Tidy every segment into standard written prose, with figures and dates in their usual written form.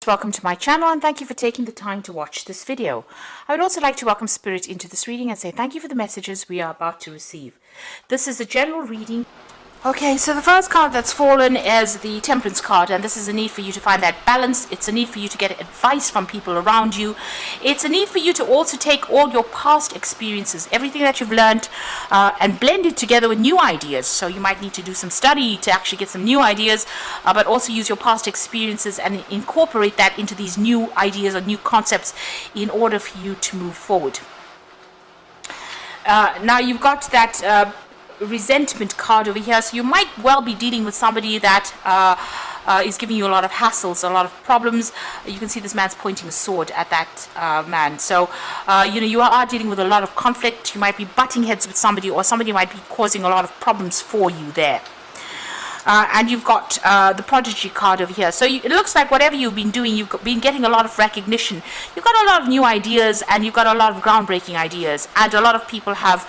Welcome to my channel and thank you for taking the time to watch this video. I would also like to welcome Spirit into this reading and say thank you for the messages we are about to receive. This is a general reading. Okay, so the first card that's fallen is the Temperance card, and this is a need for you to find that balance. It's a need for you to get advice from people around you. It's a need for you to also take all your past experiences, everything that you've learned, and blend it together with new ideas. So you might need to do some study to actually get some new ideas, but also use your past experiences and incorporate that into these new ideas or new concepts in order for you to move forward. Now you've got that resentment card over here, so you might well be dealing with somebody that is giving you a lot of hassles, a lot of problems. You can see this man's pointing a sword at that man, so you are dealing with a lot of conflict. You might be butting heads with somebody, or somebody might be causing a lot of problems for you there. And you've got the Prodigy card over here. So it looks like whatever you've been doing, you've been getting a lot of recognition. You've got a lot of new ideas, and you've got a lot of groundbreaking ideas. And a lot of people have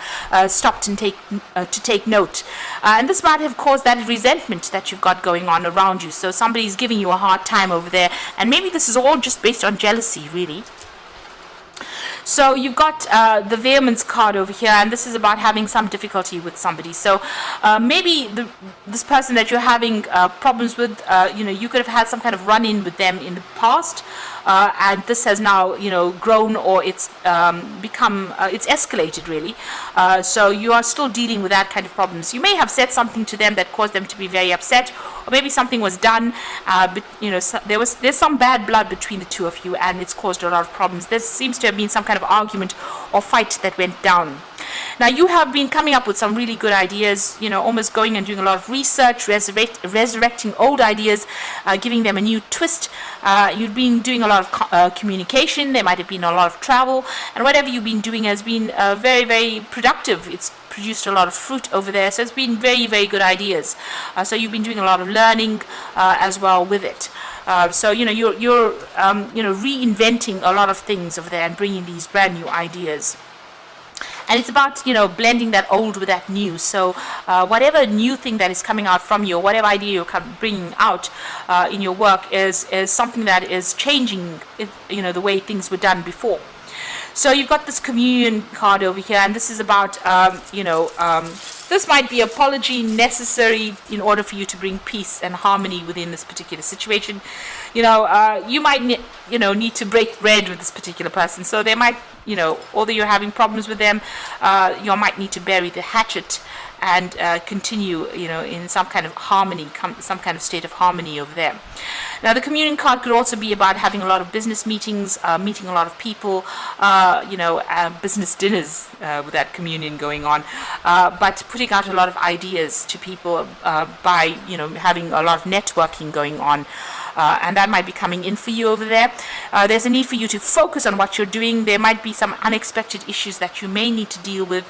stopped and to take note. And this might have caused that resentment that you've got going on around you. So somebody's giving you a hard time over there. And maybe this is all just based on jealousy, really. So you've got the Vehemence card over here, and this is about having some difficulty with somebody. So maybe this person that you're having problems with, you could have had some kind of run-in with them in the past, and this has now, grown, or it's it's escalated really. So you are still dealing with that kind of problems. You may have said something to them that caused them to be very upset, or maybe something was done, but there's some bad blood between the two of you, and it's caused a lot of problems. There seems to have been some kind of argument or fight that went down. Now you have been coming up with some really good ideas, almost going and doing a lot of research, resurrecting old ideas, giving them a new twist. You've been doing a lot of communication. There might have been a lot of travel, and whatever you've been doing has been very, very productive. It's produced a lot of fruit over there, so it's been very, very good ideas. So you've been doing a lot of learning as well with it. So you're reinventing a lot of things over there and bringing these brand new ideas. And it's about, blending that old with that new. So whatever new thing that is coming out from you, or whatever idea you're bringing out in your work is something that is changing, the way things were done before. So you've got this Communion card over here, and this is about, this might be apology necessary in order for you to bring peace and harmony within this particular situation. You might need to break bread with this particular person. So they might, although you're having problems with them, you might need to bury the hatchet and continue, in some kind of harmony, some kind of state of harmony over there. Now, the Communion card could also be about having a lot of business meetings, meeting a lot of people, business dinners with that communion going on, but putting out a lot of ideas to people by, having a lot of networking going on. And that might be coming in for you over there. There's a need for you to focus on what you're doing. There might be some unexpected issues that you may need to deal with.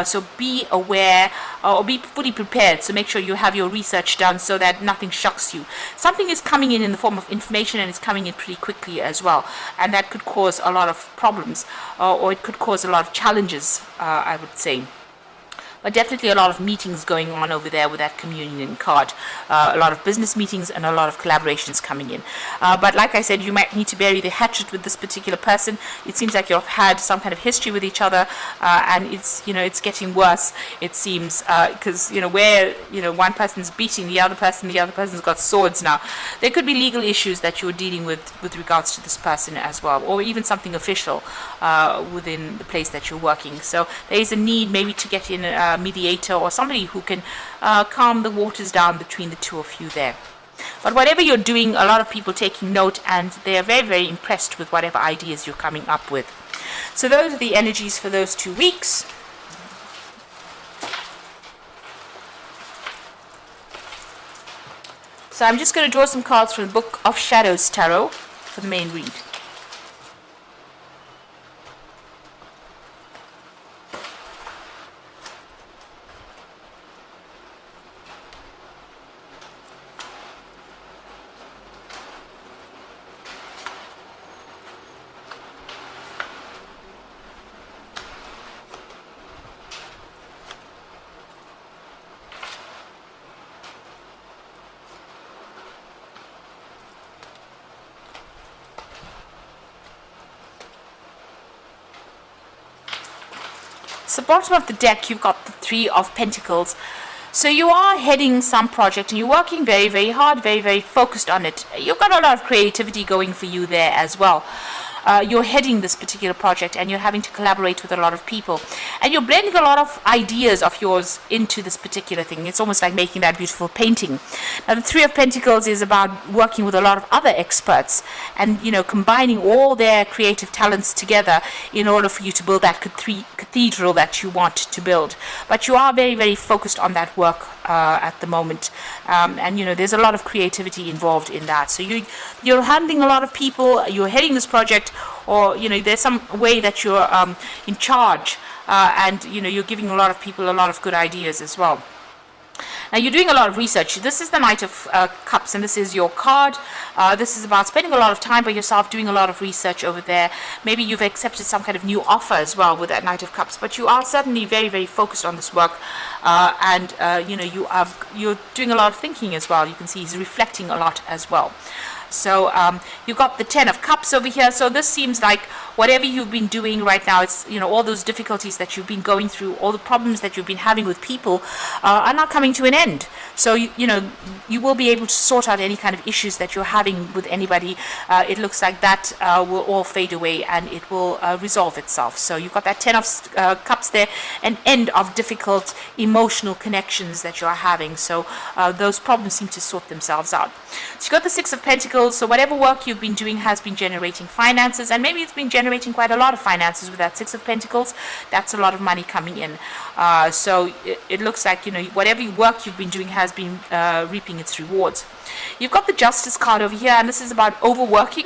So be aware, or be fully prepared. So make sure you have your research done so that nothing shocks you. Something is coming in the form of information, and it's coming in pretty quickly as well. And that could cause a lot of problems, or it could cause a lot of challenges, I would say. But definitely a lot of meetings going on over there with that Communion card. A lot of business meetings and a lot of collaborations coming in. But like I said, you might need to bury the hatchet with this particular person. It seems like you've had some kind of history with each other, and it's getting worse, it seems, because where one person's beating the other person's got swords now. There could be legal issues that you're dealing with regards to this person as well, or even something official within the place that you're working. So there is a need maybe to get in a mediator, or somebody who can calm the waters down between the two of you there. But whatever you're doing, a lot of people taking note, and they are very, very impressed with whatever ideas you're coming up with. So those are the energies for those 2 weeks. So I'm just going to draw some cards from the Book of Shadows Tarot for the main read. So bottom of the deck, you've got the Three of Pentacles. So you are heading some project and you're working very, very hard, very, very focused on it. You've got a lot of creativity going for you there as well. You're heading this particular project and you're having to collaborate with a lot of people. And you're blending a lot of ideas of yours into this particular thing. It's almost like making that beautiful painting. Now, the Three of Pentacles is about working with a lot of other experts and, combining all their creative talents together in order for you to build that cathedral that you want to build. But you are very, very focused on that work at the moment. And, there's a lot of creativity involved in that. So you're handling a lot of people, you're heading this project, or there's some way that you're in charge, and you're giving a lot of people a lot of good ideas as well. Now you're doing a lot of research. This is the Knight of Cups, and this is your card. This is about spending a lot of time by yourself, doing a lot of research over there. Maybe you've accepted some kind of new offer as well with that Knight of Cups, but you are certainly very, very focused on this work, and you're doing a lot of thinking as well. You can see he's reflecting a lot as well. So you've got the Ten of Cups over here. So this seems like whatever you've been doing right now, it's all those difficulties that you've been going through, all the problems that you've been having with people are not coming to an end. So you will be able to sort out any kind of issues that you're having with anybody. It looks like that will all fade away and it will resolve itself. So you've got that Ten of Cups there, an end of difficult emotional connections that you're having. So those problems seem to sort themselves out. So you've got the Six of Pentacles. So whatever work you've been doing has been generating finances, and maybe it's been generating quite a lot of finances with that Six of Pentacles. That's a lot of money coming in. So it looks like whatever work you've been doing has been reaping its rewards. You've got the Justice card over here, and this is about overworking.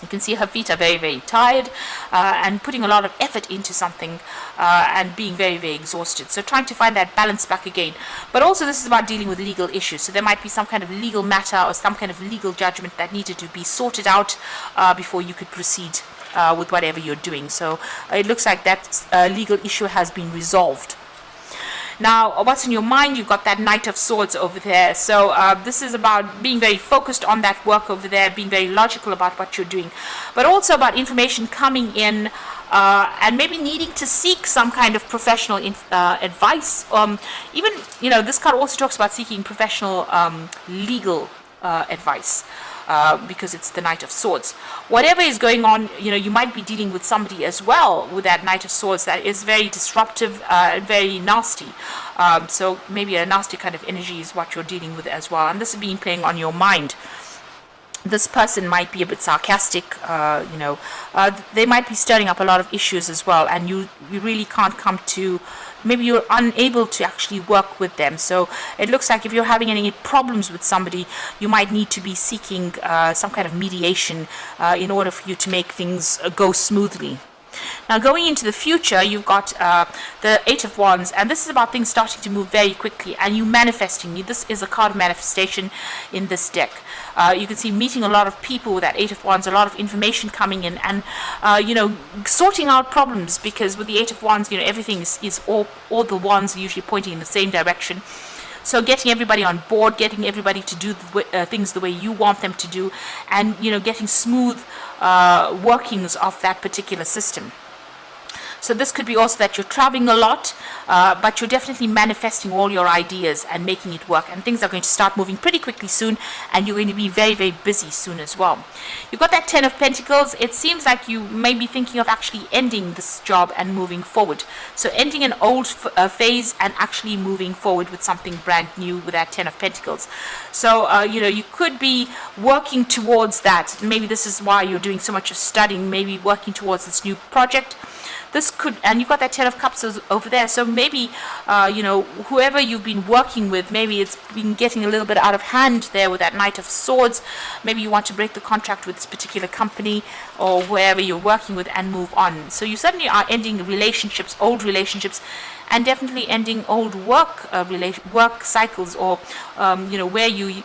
You can see her feet are very, very tired and putting a lot of effort into something and being very, very exhausted. So trying to find that balance back again. But also this is about dealing with legal issues. So there might be some kind of legal matter or some kind of legal judgment that needed to be sorted out before you could proceed with whatever you're doing. So it looks like that legal issue has been resolved. Now, what's in your mind? You've got that Knight of Swords over there. So this is about being very focused on that work over there, being very logical about what you're doing, but also about information coming in and maybe needing to seek some kind of professional advice. Even, this card also talks about seeking professional legal advice. Because it's the Knight of Swords. Whatever is going on, you might be dealing with somebody as well with that Knight of Swords that is very disruptive and very nasty. So maybe a nasty kind of energy is what you're dealing with as well. And this is being playing on your mind. This person might be a bit sarcastic, they might be stirring up a lot of issues as well, and you really can't come to, maybe you're unable to actually work with them. So it looks like if you're having any problems with somebody, you might need to be seeking some kind of mediation in order for you to make things go smoothly. Now going into the future, you've got the Eight of Wands, and this is about things starting to move very quickly and you manifesting. This is a card of manifestation in this deck. You can see meeting a lot of people with that Eight of Wands, a lot of information coming in, and sorting out problems, because with the Eight of Wands, everything is all the wands are usually pointing in the same direction. So getting everybody on board, getting everybody to do things the way you want them to do, and getting smooth workings of that particular system. So this could be also that you're traveling a lot, but you're definitely manifesting all your ideas and making it work. And things are going to start moving pretty quickly soon, and you're going to be very, very busy soon as well. You've got that Ten of Pentacles. It seems like you may be thinking of actually ending this job and moving forward. So ending an old phase and actually moving forward with something brand new with that Ten of Pentacles. So, you could be working towards that. Maybe this is why you're doing so much of studying, maybe working towards this new project. This could, and you've got that Ten of Cups over there, so maybe, whoever you've been working with, maybe it's been getting a little bit out of hand there with that Knight of Swords. Maybe you want to break the contract with this particular company or wherever you're working with and move on. So you certainly are ending relationships, old relationships, and definitely ending old work cycles, or, where you...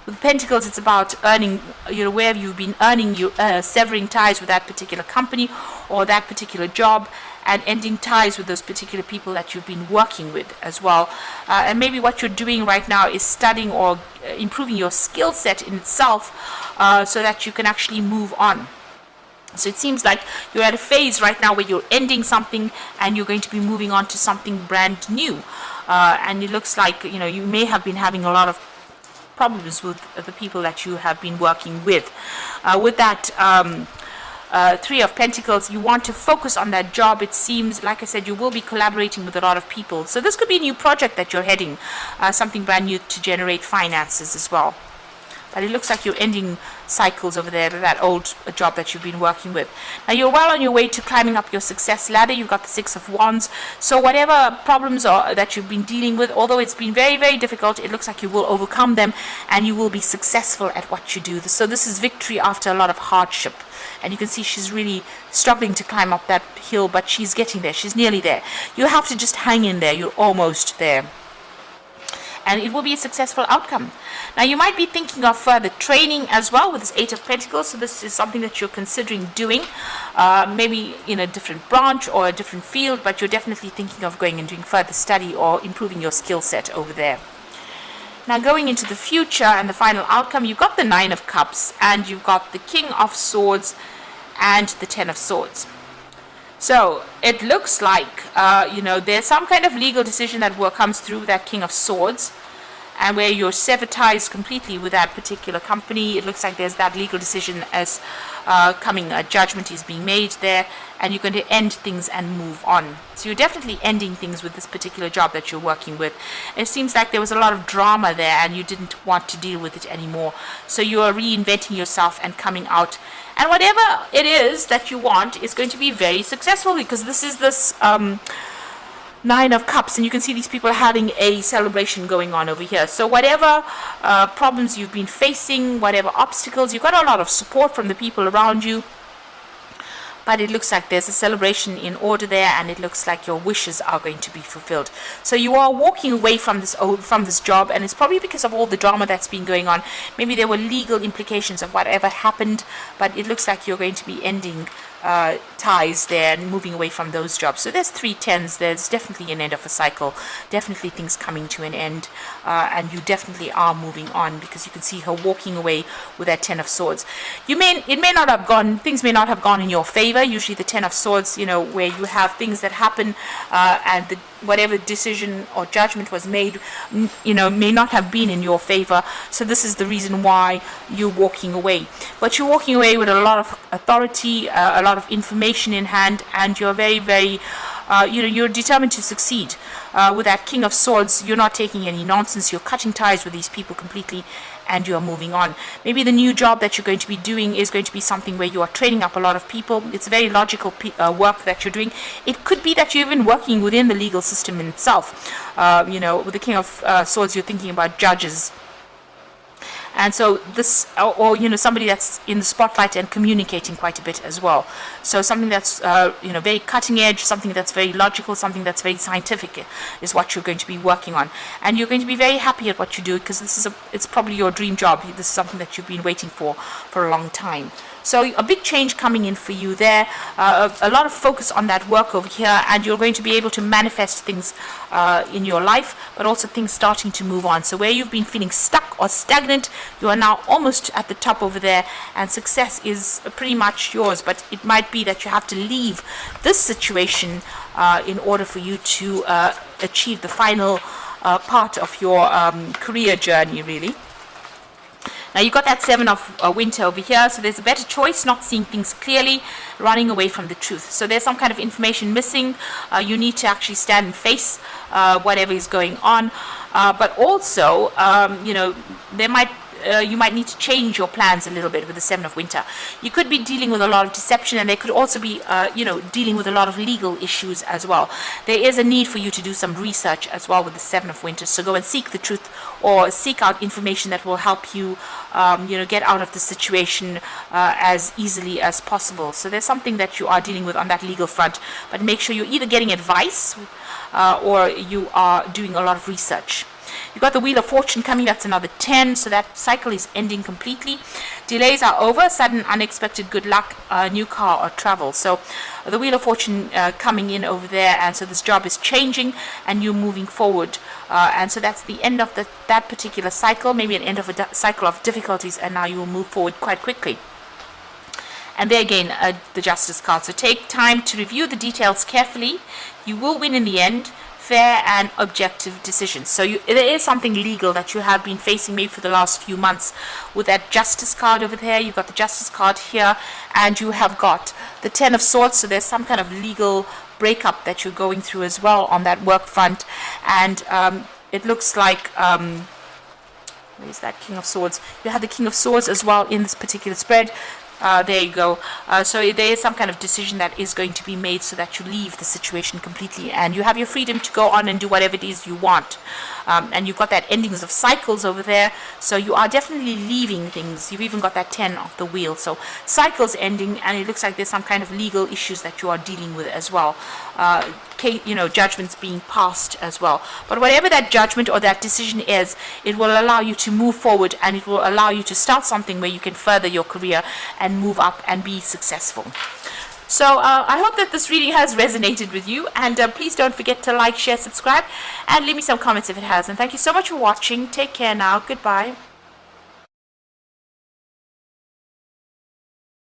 with Pentacles, it's about earning, where you've been earning, severing ties with that particular company or that particular job, and ending ties with those particular people that you've been working with as well. And maybe what you're doing right now is studying or improving your skill set in itself, so that you can actually move on. So it seems like you're at a phase right now where you're ending something and you're going to be moving on to something brand new. And it looks like, you may have been having a lot of problems with the people that you have been working with. With that Three of Pentacles, you want to focus on that job. It seems, like I said, you will be collaborating with a lot of people. So this could be a new project that you're heading, something brand new to generate finances as well. But it looks like you're ending cycles over there, that old job that you've been working with. Now you're well on your way to climbing up your success ladder. You've got the Six of Wands. So whatever problems that you've been dealing with, although it's been very, very difficult, it looks like you will overcome them and you will be successful at what you do. So this is victory after a lot of hardship. And you can see she's really struggling to climb up that hill, but she's getting there. She's nearly there. You have to just hang in there. You're almost there. And it will be a successful outcome. Now you might be thinking of further training as well with this Eight of Pentacles. So this is something that you're considering doing, maybe in a different branch or a different field, but you're definitely thinking of going and doing further study or improving your skill set over there. Now going into the future and the final outcome, you've got the Nine of Cups and you've got the King of Swords and the Ten of Swords. So it looks like, there's some kind of legal decision that comes through that King of Swords, and where you're severed ties completely with that particular company. It looks like there's that legal decision as coming, a judgment is being made there, and you're going to end things and move on. So you're definitely ending things with this particular job that you're working with. It seems like there was a lot of drama there and you didn't want to deal with it anymore. So you are reinventing yourself and coming out. And whatever it is that you want is going to be very successful, because this is this Nine of Cups, and you can see these people having a celebration going on over here. So whatever problems you've been facing, whatever obstacles, you've got a lot of support from the people around you. But it looks like there's a celebration in order there, and it looks like your wishes are going to be fulfilled. So you are walking away from this job, and it's probably because of all the drama that's been going on. Maybe there were legal implications of whatever happened, but it looks like you're going to be ending ties there and moving away from those jobs. So there's 3 10s. There's definitely an end of a cycle, definitely things coming to an end, and you definitely are moving on, because you can see her walking away with that 10 of Swords. Things may not have gone in your favor. Usually the 10 of Swords, where you have things that happen and whatever decision or judgment was made, may not have been in your favor. So this is the reason why you're walking away. But you're walking away with a lot of authority, a lot of information in hand, and you're very, very, you're determined to succeed. With that King of Swords, you're not taking any nonsense. You're cutting ties with these people completely, and you're moving on. Maybe the new job that you're going to be doing is going to be something where you are training up a lot of people. It's very logical work that you're doing. It could be that you're even working within the legal system in itself. With the King of Swords, you're thinking about judges. And so this, or somebody that's in the spotlight and communicating quite a bit as well. So something that's very cutting edge, something that's very logical, something that's very scientific is what you're going to be working on. And you're going to be very happy at what you do, because it's probably your dream job. This is something that you've been waiting for a long time. So a big change coming in for you there, a lot of focus on that work over here, and you're going to be able to manifest things in your life, but also things starting to move on. So where you've been feeling stuck or stagnant, you are now almost at the top over there, and success is pretty much yours. But it might be that you have to leave this situation in order for you to achieve the final part of your career journey, really. Now you've got that 7 of Winter over here, so there's a better choice, not seeing things clearly, running away from the truth. So there's some kind of information missing. You need to actually stand and face whatever is going on. But also, you might need to change your plans a little bit with the 7 of Winter. You could be dealing with a lot of deception, and they could also be, dealing with a lot of legal issues as well. There is a need for you to do some research as well with the 7 of Winter. So go and seek the truth, or seek out information that will help you, get out of the situation as easily as possible. So there's something that you are dealing with on that legal front, but make sure you're either getting advice or you are doing a lot of research. You've got the Wheel of Fortune coming, that's another 10, so that cycle is ending completely. Delays are over, sudden unexpected good luck, new car or travel. So the Wheel of Fortune coming in over there, and so this job is changing and you're moving forward. And so that's the end of that particular cycle, maybe an end of a cycle of difficulties, and now you will move forward quite quickly. And there again, the Justice card. So take time to review the details carefully. You will win in the end. Fair and objective decisions. So there is something legal that you have been facing maybe for the last few months. With that Justice card over there, you've got the Justice card here, and you have got the Ten of Swords. So there's some kind of legal breakup that you're going through as well on that work front. And it looks like where's that King of Swords? You have the King of Swords as well in this particular spread. There you go. So there is some kind of decision that is going to be made so that you leave the situation completely and you have your freedom to go on and do whatever it is you want. And you've got that endings of cycles over there. So you are definitely leaving things. You've even got that 10 of the wheel. So cycles ending, and it looks like there's some kind of legal issues that you are dealing with as well. Judgments being passed as well. But whatever that judgment or that decision is, it will allow you to move forward, and it will allow you to start something where you can further your career and move up and be successful. So I hope that this reading has resonated with you, and please don't forget to like, share, subscribe, and leave me some comments if it has. And thank you so much for watching. Take care now. Goodbye.